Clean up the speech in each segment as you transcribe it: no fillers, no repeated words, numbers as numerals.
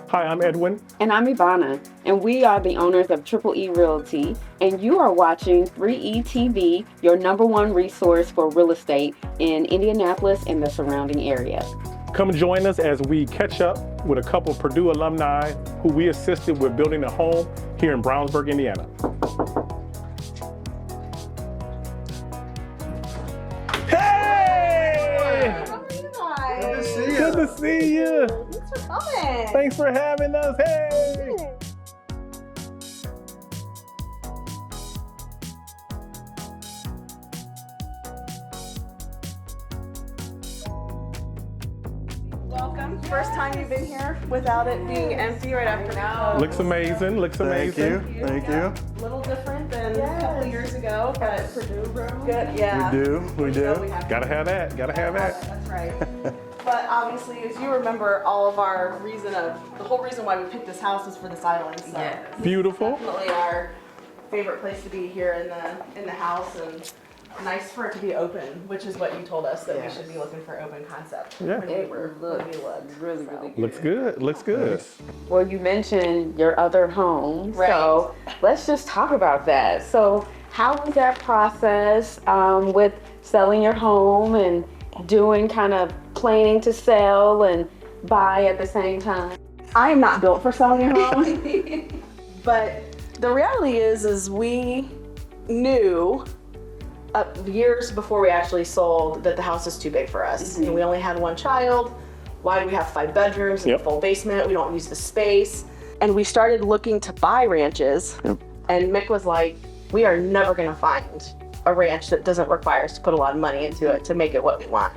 Hi, I'm Edwin. And I'm Evona, and we are the owners of Triple E Realty, and you are watching 3E TV, your #1 resource for real estate in Indianapolis and the surrounding area. Come join us as we catch up with a couple of Purdue alumni who we assisted with building a home here in Brownsburg, Indiana. Hey! How are you guys? Good to see you. Good to see you. Thanks for coming. Thanks for having us. Hey! Welcome. First time you've been here without it being empty right after COVID. Looks amazing. Looks amazing. Thank you. A little different than a couple of years ago, but Purdue room. Good. Yeah. We do. Gotta have that. Gotta have that. That's right. But obviously, as you remember, all of our the whole reason why we picked this house was for this island. So it's Beautiful. definitely our favorite place to be here in the house, and nice for it to be open, which is what you told us that we should be looking for open concept. Yeah. It looks really good. Looks good. Looks good. Well, you mentioned your other home, Right. so let's just talk about that. So how was that process with selling your home and doing kind of planning to sell and buy at the same time? I am not built for selling a home, but the reality is we knew years before we actually sold that the house is too big for us. And we only had one child. Why do we have 5 bedrooms and a full basement? We don't use the space. And we started looking to buy ranches. And Mick was like, we are never gonna find a ranch that doesn't require us to put a lot of money into it to make it what we want.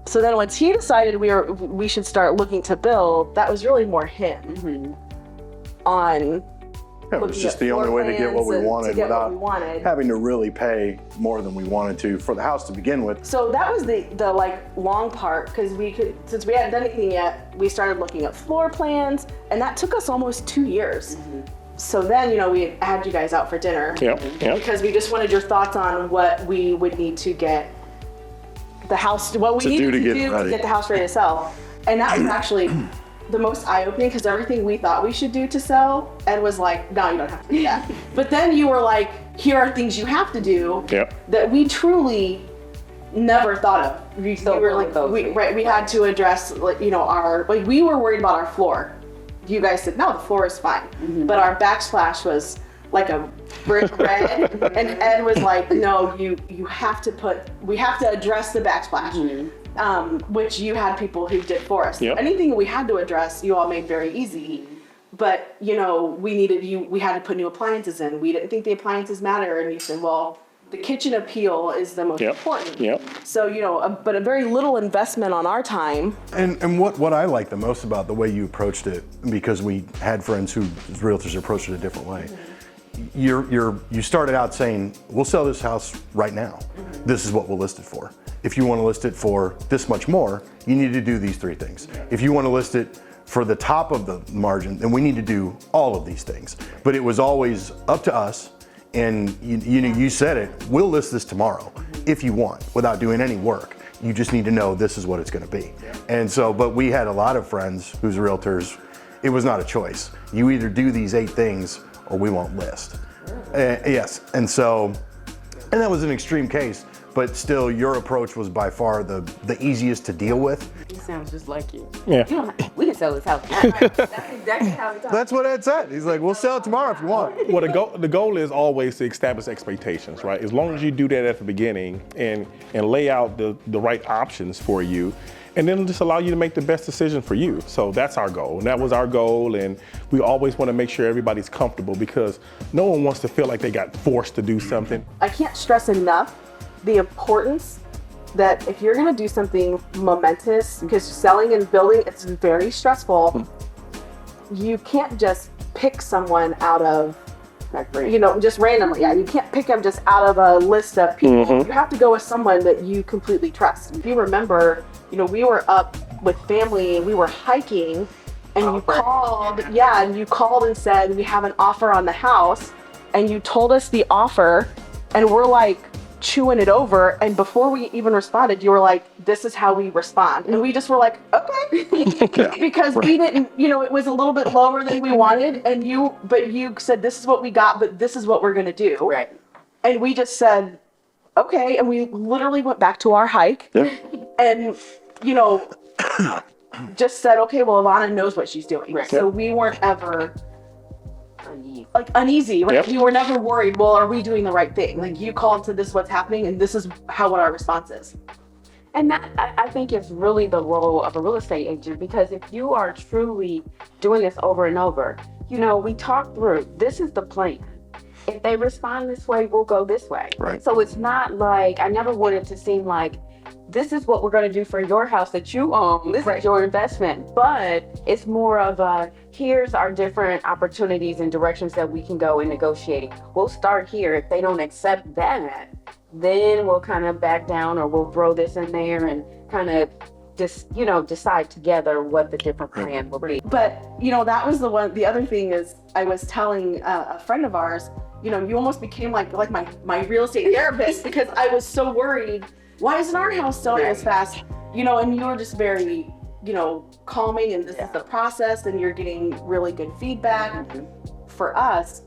So then once he decided we should start looking to build, that was really more him on It was just the only way to get what we wanted without wanted. having to really pay more than we wanted to for the house to begin with. So that was the like long part, because since we hadn't done anything yet, we started looking at floor plans, and that took us almost 2 years. So then, we had you guys out for dinner Yep. because we just wanted your thoughts on what we would need to get the house, what we To needed do to to get do to ready. get the house ready to sell. And that was actually the most eye-opening, because everything we thought we should do to sell, Ed was like, no, you don't have to do that. But then you were like, here are things you have to do that we truly never thought of. We were like, we had to address, we were worried about our floor. You guys said, no, the floor is fine. But our backsplash was like a brick red, and Ed was like, no, we have to address the backsplash. Which you had people who did for us. Anything we had to address, you all made very easy. But we had to put new appliances in. We didn't think the appliances matter, and you said, well, the kitchen appeal is the most important. So but a very little investment on our time. And what I like the most about the way you approached it, because we had friends who realtors approached it a different way. You started out saying, we'll sell this house right now. This is what we'll list it for. If you want to list it for this much more, you need to do these 3 things. If you want to list it for the top of the margin, then we need to do all of these things. But it was always up to us, and you said it, we'll list this tomorrow if you want, without doing any work. You just need to know this is what it's going to be. And so, but we had a lot of friends who's realtors, it was not a choice. You either do these 8 things or we won't list. Yes, and that was an extreme case. But still, your approach was by far the easiest to deal with. He sounds just like you. Yeah. We can sell this house. That's exactly how he talks. That's what Ed said. He's like, we'll sell it tomorrow if you want. Well, the goal is always to establish expectations, right? As long as you do that at the beginning and lay out the right options for you, and then just allow you to make the best decision for you. So that's our goal, and that was our goal, and we always want to make sure everybody's comfortable, because no one wants to feel like they got forced to do something. I can't stress enough the importance that if you're going to do something momentous, because selling and building, it's very stressful, you can't just pick someone out of, just randomly. You can't pick them just out of a list of people. You have to go with someone that you completely trust. If you remember, we were up with family, we were hiking, and you called and said, we have an offer on the house, and you told us the offer, and we're like, chewing it over, and before we even responded, you were like, this is how we respond. And we just were like, okay. Because we didn't, it was a little bit lower than we wanted, but you said, this is what we got, but this is what we're going to do. Right. And we just said, okay. And we literally went back to our hike and, just said, okay, well, Evona knows what she's doing. Right. So we weren't ever uneasy, right? Yep. You were never worried, well, are we doing the right thing? Like, you called to this, what's happening, and this is what our response is. And that, I think, is really the role of a real estate agent, because if you are truly doing this over and over, we talk through, this is the plan. If they respond this way, we'll go this way. Right. So it's not like, I never want it to seem like, this is what we're going to do for your house that you own. This is your investment. But it's more of a, here's our different opportunities and directions that we can go in negotiating. We'll start here. If they don't accept that, then we'll kind of back down, or we'll throw this in there and kind of just, decide together what the different plan will be. But, that was the other thing is, I was telling a friend of ours, you almost became like my real estate therapist, because I was so worried. Why isn't our house selling as fast? And you were just very, calming, and this is the process, and you're getting really good feedback. For us,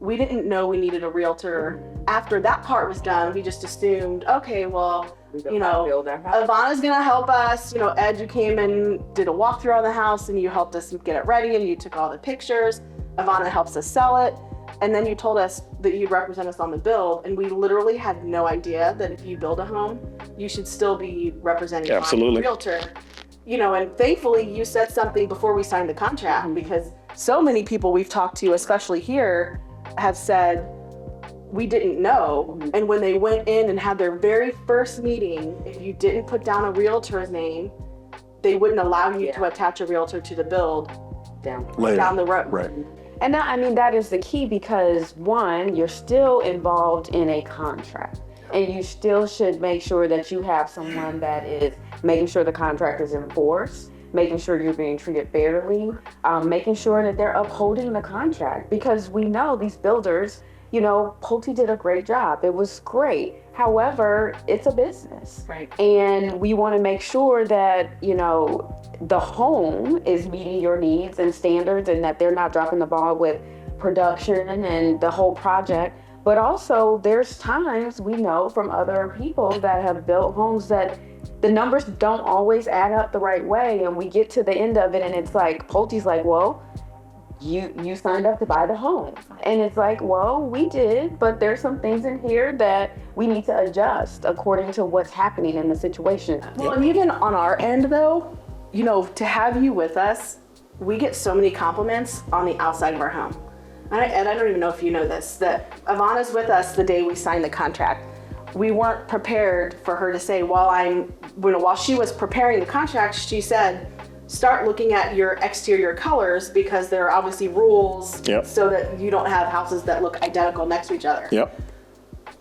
we didn't know we needed a realtor. After that part was done, we just assumed, okay, well, Evona's gonna help us. Ed, you came and did a walkthrough on the house, and you helped us get it ready, and you took all the pictures. Evona helps us sell it. And then you told us that you'd represent us on the build, and we literally had no idea that if you build a home, you should still be representing a realtor. And thankfully you said something before we signed the contract, because so many people we've talked to, especially here, have said, we didn't know. And when they went in and had their very first meeting, if you didn't put down a realtor's name, they wouldn't allow you to attach a realtor to the build down the road. Right. And that is the key, because one, you're still involved in a contract, and you still should make sure that you have someone that is making sure the contract is enforced, making sure you're being treated fairly, making sure that they're upholding the contract, because we know these builders, Pulte did a great job. It was great. However, it's a business. Right. And we want to make sure that, the home is meeting your needs and standards, and that they're not dropping the ball with production and the whole project. But also, there's times we know from other people that have built homes that the numbers don't always add up the right way. And we get to the end of it, and it's like, Pulte's like, well, you signed up to buy the home. And it's like, well, we did, but there's some things in here that we need to adjust according to what's happening in the situation. Well, and even on our end though, to have you with us, we get so many compliments on the outside of our home. And I don't even know if you know this, that Evona's with us the day we signed the contract. We weren't prepared for her to say, while she was preparing the contract, she said, start looking at your exterior colors, because there are obviously rules so that you don't have houses that look identical next to each other. Yep.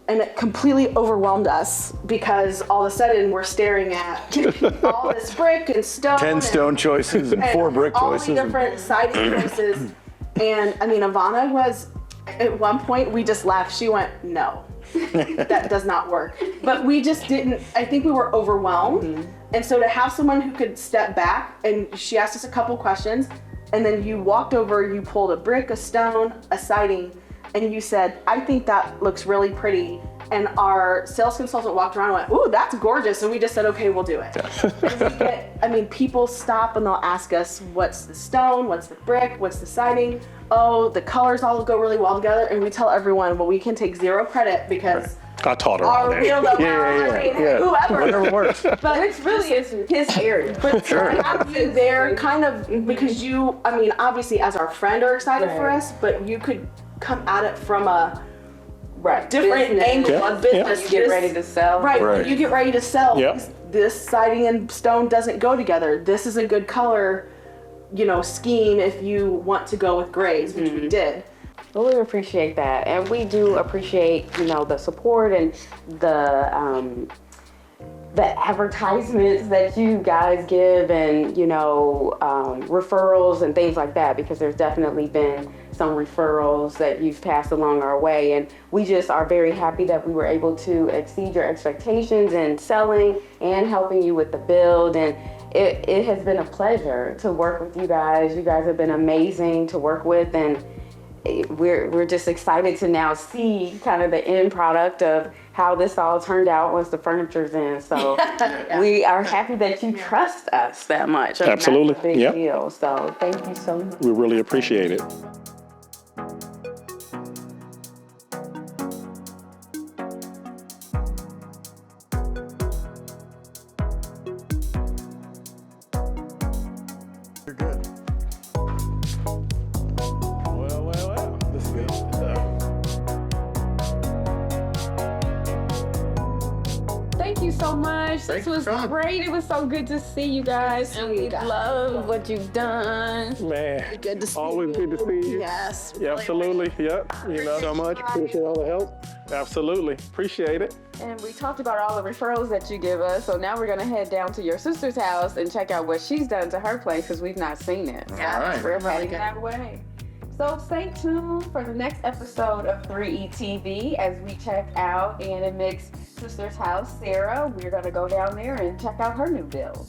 And it completely overwhelmed us, because all of a sudden we're staring at all this brick and stone. 10 stone choices and 4 brick choices. All the different siding choices. And Evona was, at one point, we just laughed. She went, no, that does not work. But we just didn't, I think we were overwhelmed. Mm-hmm. And so to have someone who could step back, and she asked us a couple questions, and then you walked over, you pulled a brick, a stone, a siding, and you said, I think that looks really pretty. And our sales consultant walked around and went, ooh, that's gorgeous. And we just said, okay, we'll do it. And we get, people stop and they'll ask us, what's the stone? What's the brick? What's the siding? Oh, the colors all go really well together. And we tell everyone, well, we can take zero credit, because I taught her all that. Whoever. Whatever works. But It's really is his area. But to have you there, kind of, because you, obviously as our friend are excited for us, but you could come at it from a different angle of business. You get ready to sell. Right. When you get ready to sell, Yep. this siding and stone doesn't go together. This is a good color, scheme if you want to go with grays, which we did. Well, we appreciate that, and we do appreciate, the support and the the advertisements that you guys give and, referrals and things like that, because there's definitely been some referrals that you've passed along our way. And we just are very happy that we were able to exceed your expectations in selling and helping you with the build. And it has been a pleasure to work with you guys. You guys have been amazing to work with, and we're just excited to now see kind of the end product of how this all turned out once the furniture's in. So we are happy that you trust us that much. Absolutely. That's a big deal. So thank you so much. We really appreciate it. You're good. Well. This is good stuff. Thank you so much. Thanks This was for coming. great. It was so good to see you guys. And we love what you've done. Man, Good to see always good to see you. Yes. Yeah, absolutely. Yep. So much. Appreciate all the help. Absolutely. Appreciate it. And we talked about all the referrals that you give us. So now we're going to head down to your sister's house and check out what she's done to her place, because we've not seen it. All right. We're heading that way. So stay tuned for the next episode of 3ETV as we check out Anne and Mick's sister's house, Sarah. We're going to go down there and check out her new build.